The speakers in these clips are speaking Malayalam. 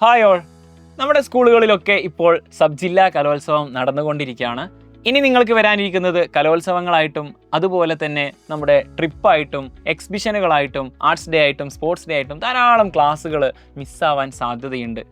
Hi all. നമ്മുടെ സ്കൂളുകളിലൊക്കെ ഇപ്പോൾ സബ് ജില്ലാ കലോത്സവം നടന്നുകൊണ്ടിരിക്കുകയാണ്. ഇനി നിങ്ങൾക്ക് വരാനിരിക്കുന്നത് കലോത്സവങ്ങളായിട്ടും അതുപോലെ തന്നെ നമ്മുടെ ട്രിപ്പായിട്ടും എക്സിബിഷനുകളായിട്ടും ആർട്സ് ഡേ ആയിട്ടും സ്പോർട്സ് ഡേ ആയിട്ടും ധാരാളം ക്ലാസ്സുകൾ മിസ്സാവാൻ സാധ്യതയുണ്ട്.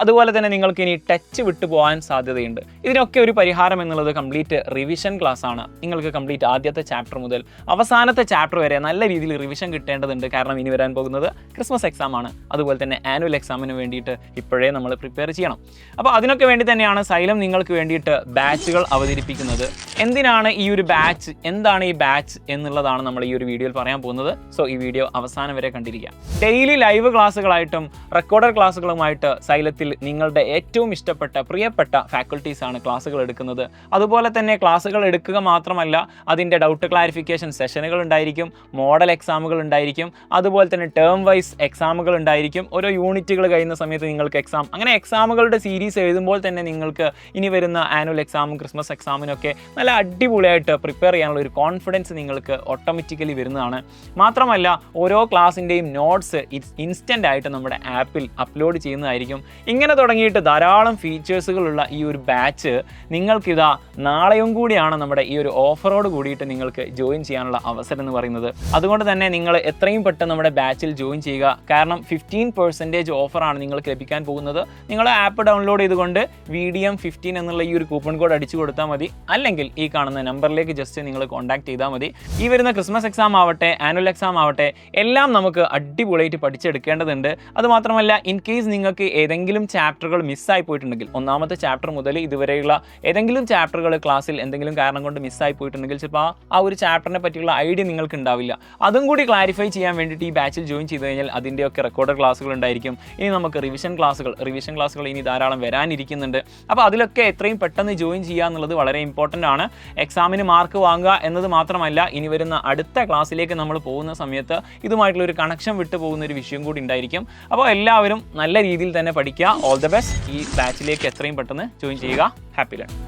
അതുപോലെ തന്നെ നിങ്ങൾക്ക് ഇനി ടച്ച് വിട്ടു പോകാൻ സാധ്യതയുണ്ട്. ഇതിനൊക്കെ ഒരു പരിഹാരം എന്നുള്ളത് കംപ്ലീറ്റ് റിവിഷൻ ക്ലാസ് ആണ്. നിങ്ങൾക്ക് കംപ്ലീറ്റ് ആദ്യത്തെ ചാപ്റ്റർ മുതൽ അവസാനത്തെ ചാപ്റ്റർ വരെ നല്ല രീതിയിൽ റിവിഷൻ കിട്ടേണ്ടതുണ്ട്. കാരണം ഇനി വരാൻ പോകുന്നത് ക്രിസ്മസ് എക്സാം ആണ്. അതുപോലെ തന്നെ ആനുവൽ എക്സാമിന് വേണ്ടിയിട്ട് ഇപ്പോഴേ നമ്മൾ പ്രിപ്പയർ ചെയ്യണം. അപ്പോൾ അതിനൊക്കെ വേണ്ടി തന്നെയാണ് സൈലം നിങ്ങൾക്ക് വേണ്ടിയിട്ട് ബാച്ചുകൾ അവതരിപ്പിക്കുന്നത്. എന്തിനാണ് ഈ ഒരു ബാച്ച്, എന്താണ് ഈ ബാച്ച് എന്നുള്ളതാണ് നമ്മൾ ഈ ഒരു വീഡിയോയിൽ പറയാൻ പോകുന്നത്. സോ ഈ വീഡിയോ അവസാനം വരെ കണ്ടിരിക്കുക. ഡെയിലി ലൈവ് ക്ലാസ്സുകളായിട്ടും റെക്കോർഡഡ് ക്ലാസ്സുകളുമായിട്ട് സൈലത്തിൽ നിങ്ങളുടെ ഏറ്റവും ഇഷ്ടപ്പെട്ട പ്രിയപ്പെട്ട ഫാക്കൽറ്റീസാണ് ക്ലാസ്സുകൾ എടുക്കുന്നത്. അതുപോലെ തന്നെ ക്ലാസ്സുകൾ എടുക്കുക മാത്രമല്ല, അതിൻ്റെ ഡൗട്ട് ക്ലാരിഫിക്കേഷൻ സെഷനുകൾ ഉണ്ടായിരിക്കും, മോഡൽ എക്സാമുകൾ ഉണ്ടായിരിക്കും, അതുപോലെ തന്നെ ടേം വൈസ് എക്സാമുകൾ ഉണ്ടായിരിക്കും. ഓരോ യൂണിറ്റുകൾ കഴിയുന്ന സമയത്ത് നിങ്ങൾക്ക് എക്സാം, അങ്ങനെ എക്സാമുകളുടെ സീരീസ് എഴുതുമ്പോൾ തന്നെ നിങ്ങൾക്ക് ഇനി വരുന്ന ആനുവൽ എക്സാമും ക്രിസ്മസ് എക്സാമിനൊക്കെ നല്ല അടിപൊളിയായിട്ട് പ്രിപ്പയർ ചെയ്യാനുള്ള ഒരു കോൺഫിഡൻസ് നിങ്ങൾക്ക് ഓട്ടോമാറ്റിക്കലി വരുന്നതാണ്. മാത്രമല്ല ഓരോ ക്ലാസ്സിൻ്റെയും നോട്ട്സ് ഇൻസ്റ്റൻ്റ് ആയിട്ട് നമ്മുടെ ആപ്പിൽ അപ്ലോഡ് ചെയ്യുന്നതായിരിക്കും. ഇങ്ങനെ തുടങ്ങിയിട്ട് ധാരാളം ഫീച്ചേഴ്സുകളുള്ള ഈ ഒരു ബാച്ച് നിങ്ങൾക്കിതാ നാളെയും കൂടിയാണ് നമ്മുടെ ഈ ഒരു ഓഫറോട് കൂടിയിട്ട് നിങ്ങൾക്ക് ജോയിൻ ചെയ്യാനുള്ള അവസരം എന്ന് പറയുന്നത്. അതുകൊണ്ട് തന്നെ നിങ്ങൾ എത്രയും പെട്ടെന്ന് നമ്മുടെ ബാച്ചിൽ ജോയിൻ ചെയ്യുക. കാരണം 15% ഓഫറാണ് നിങ്ങൾക്ക് ലഭിക്കാൻ പോകുന്നത്. നിങ്ങൾ ആപ്പ് ഡൗൺലോഡ് ചെയ്തുകൊണ്ട് VDM15 എന്നുള്ള ഈ ഒരു കൂപ്പൺ കോഡ് അടിച്ചു കൊടുത്താൽ മതി. അല്ലെങ്കിൽ ഈ കാണുന്ന നമ്പറിലേക്ക് ജസ്റ്റ് നിങ്ങൾ കോൺടാക്ട് ചെയ്താൽ മതി. ഈ വരുന്ന ക്രിസ്മസ് എക്സാം ആവട്ടെ ആനുവൽ എക്സാം ആവട്ടെ എല്ലാം നമുക്ക് അടിപൊളിയായിട്ട് പഠിച്ചെടുക്കേണ്ടതുണ്ട്. അതുമാത്രമല്ല, ഇൻ കേസ് നിങ്ങൾക്ക് ഏതെങ്കിലും ചാപ്റ്ററുകൾ മിസ്സായി പോയിട്ടുണ്ടെങ്കിൽ, ഒന്നാമത്തെ ചാപ്റ്റർ മുതൽ ഇതുവരെയുള്ള ഏതെങ്കിലും ചാപ്റ്ററുകൾ ക്ലാസ്സിൽ എന്തെങ്കിലും കാരണം കൊണ്ട് മിസ്സായി പോയിട്ടുണ്ടെങ്കിൽ ചിലപ്പോൾ ആ ഒരു ചാപ്റ്ററിനെ പറ്റിയുള്ള ഐഡിയ നിങ്ങൾക്ക് ഉണ്ടാവില്ല. അതും കൂടി ക്ലാരിഫൈ ചെയ്യാൻ വേണ്ടിയിട്ട് ഈ ബാച്ചിൽ ജോയിൻ ചെയ്ത് കഴിഞ്ഞാൽ അതിൻ്റെയൊക്കെ റെക്കോർഡഡ് ക്ലാസ്സുകൾ ഉണ്ടായിരിക്കും. ഇനി നമുക്ക് റിവിഷൻ ക്ലാസ്സുകൾ ഇനി ധാരാളം വരാനിരിക്കുന്നുണ്ട്. അപ്പോൾ അതിലൊക്കെ എത്രയും പെട്ടെന്ന് ജോയിൻ ചെയ്യുക എന്നുള്ളത് വളരെ ഇമ്പോർട്ടൻ്റ് ആണ്. എക്സാമിന് മാർക്ക് വാങ്ങുക എന്നത് മാത്രമല്ല, ഇനി വരുന്ന അടുത്ത ക്ലാസ്സിലേക്ക് നമ്മൾ പോകുന്ന സമയത്ത് ഇതുമായിട്ടുള്ള ഒരു കണക്ഷൻ വിട്ടു പോകുന്ന ഒരു വിഷയം കൂടി ഉണ്ടായിരിക്കും. അപ്പോൾ എല്ലാവരും നല്ല രീതിയിൽ തന്നെ പഠിക്കുക. All the best. ഈ ബാച്ചിലേക്ക് എത്രയും പെട്ടെന്ന് ജോയിൻ ചെയ്യുക. Happy learn.